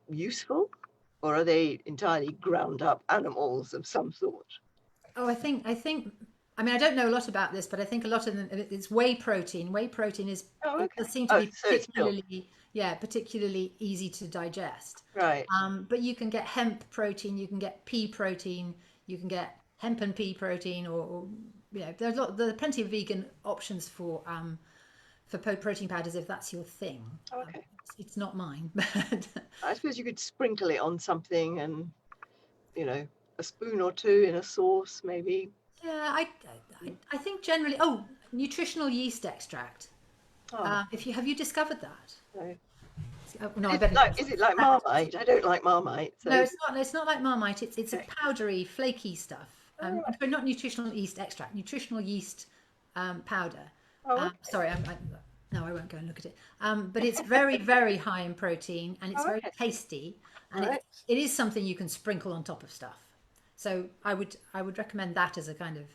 S2: useful, or are they entirely ground up animals of some sort?
S4: Oh, I think I mean, I don't know a lot about this, but I think a lot of them, it's whey protein. Whey protein is, it does seem to be particularly easy to digest.
S2: Right.
S4: But you can get hemp protein, you can get pea protein, you can get hemp and pea protein, or you know, there are plenty of vegan options for protein powders if that's your thing.
S2: Oh, okay.
S4: It's not mine, but
S2: I suppose you could sprinkle it on something, and, you know, a spoon or two in a sauce, maybe.
S4: Yeah, I think generally. Oh, nutritional yeast extract. Have you discovered that?
S2: No.
S4: No,
S2: Is it like Marmite? I don't like Marmite. So.
S4: No, it's not. It's not like Marmite. It's a powdery, flaky stuff. Sorry, not nutritional yeast extract. Nutritional yeast powder. Sorry, no, I won't go and look at it. But it's very, very high in protein, and it's very tasty, and it is something you can sprinkle on top of stuff. So I would recommend that as a kind of.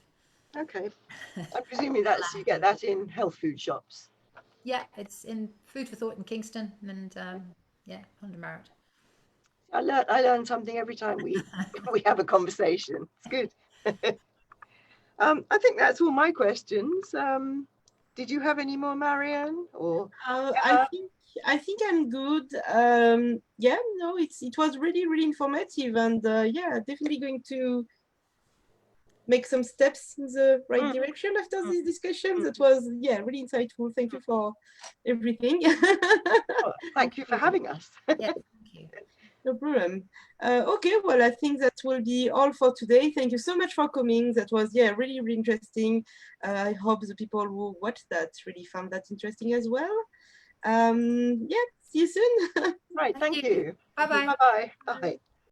S2: Okay. I'm presuming you get that in health food shops.
S4: Yeah, it's in Food for Thought in Kingston, and London Barrett.
S2: I learn something every time we have a conversation. It's good. I think that's all my questions. Did you have any more, Marianne? Or
S1: I think I'm good. Yeah, no, it was really, really informative, and definitely going to make some steps in the right direction after this discussion. That was really insightful. Thank you for everything.
S2: Thank you for having us.
S4: Yeah, thank you.
S1: No problem. Okay, well, I think that will be all for today. Thank you so much for coming. That was really, really interesting. I hope the people who watched that really found that interesting as well. See you soon.
S2: Right, thank you.
S4: Bye-bye.
S2: Bye-bye. Bye.